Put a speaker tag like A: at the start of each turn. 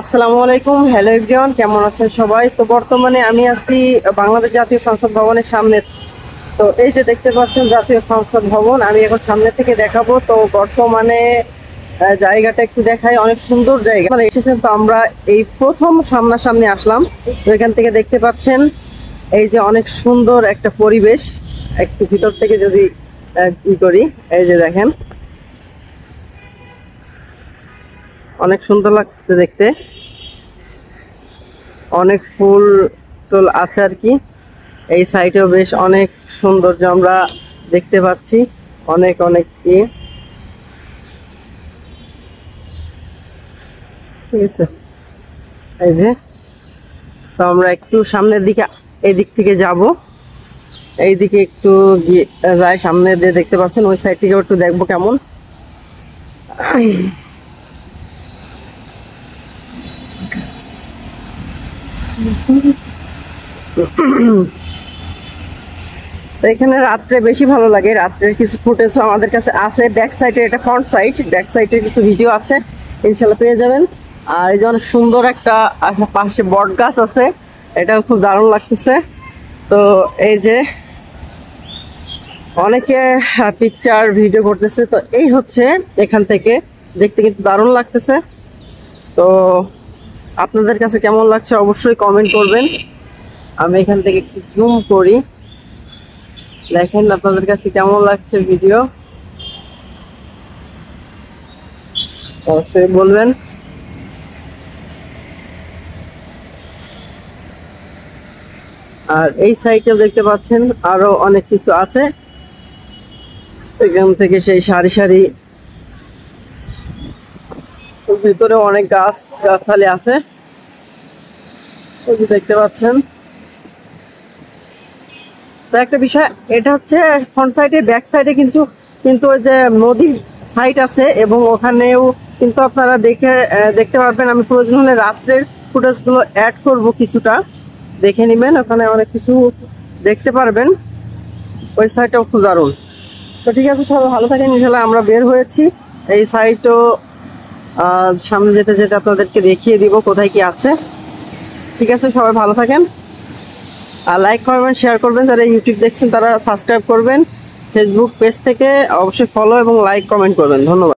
A: আসসালামু আলাইকুম, hello everyone, কেমন আছেন সবাই? তো বর্তমানে আমি আছি বাংলাদেশ জাতীয় সংসদ ভবনের সামনে। তো এই যে দেখতে পাচ্ছেন জাতীয় সংসদ ভবন, আমি এখন সামনে থেকে দেখাবো। তো বর্তমানে জায়গাটা একটু দেখাই, অনেক সুন্দর জায়গা। মানে এসেছেন, তো আমরা এই প্রথম সামনাসামনি আসলাম। তো এখান থেকে দেখতে পাচ্ছেন এই যে অনেক সুন্দর একটা পরিবেশ। একটু ভিতর থেকে যদি ই করি, এই যে দেখেন অনেক সুন্দর লাগছে দেখতে। অনেক ফুল টুল আছে আর কি। এই সাইডেও বেশ অনেক সৌন্দর্য আমরা দেখতে পাচ্ছি, অনেক অনেক কি। ঠিক আছে, এই যে, তো আমরা একটু সামনের দিকে এদিক থেকে যাব। এইদিকে একটু যাই, সামনে দিয়ে দেখতে পাচ্ছেন ওই সাইড থেকে একটু দেখবো কেমন। তো এখানে রাত্রে বেশি ভালো লাগে, রাত্রের কিছু ফুটেজও আমাদের কাছে আছে। ব্যাক সাইডে, এটা ফ্রন্ট সাইড, ব্যাক সাইডে কিছু ভিডিও আছে, ইনশাল্লাহ পেয়ে যাবেন। আর এই যে অনেক সুন্দর একটা পাশে বট গাছ আছে, এটাও খুব দারুণ লাগতেছে। তো এই যে অনেকে পিকচার ভিডিও করতেছে, তো এই হচ্ছে এখান থেকে দেখতে কিন্তু দারুণ লাগতেছে। তো আপনাদের কাছে কেমন লাগছে অবশ্যই কমেন্ট করবেন। আমি এখান থেকে একটু জুম করি, দেখেন আপনাদের কাছে কেমন লাগছে ভিডিও, অবশ্যই বলবেন। আর এই সাইডে দেখতে পাচ্ছেন আরো অনেক কিছু আছে, এখান থেকে সেই সারি সারি ভিতরে অনেক গাছ গাছালি আছে, ওই যে দেখতে পাচ্ছেন। তো একটা বিষয়, এটা হচ্ছে ফ্রন্ট সাইডে, ব্যাক সাইডে কিন্তু কিন্তু ওই যে নদীর সাইড আছে, এবং ওখানেও কিন্তু আপনারা দেখতে পারবেন। আমি প্রয়োজন হলে রাত্রের ফুটেজগুলো অ্যাড করব, কিছুটা দেখে নেবেন, ওখানে অনেক কিছু দেখতে পারবেন। ওই সাইডটাও খুব দারুণ। তো ঠিক আছে, সবাই ভালো থাকেন, ইনশাল্লাহ আমরা বের হয়েছি। এই সাইডও সামনে যেতে যেতে আপনাদেরকে দেখিয়ে দিব কোথায় কি আছে। ঠিক আছে, সবাই ভালো থাকেন, আর লাইক করবেন, শেয়ার করবেন। যারা ইউটিউব দেখছেন তারা সাবস্ক্রাইব করবেন, ফেসবুক পেজ থেকে অবশ্যই ফলো এবং লাইক কমেন্ট করবেন। ধন্যবাদ।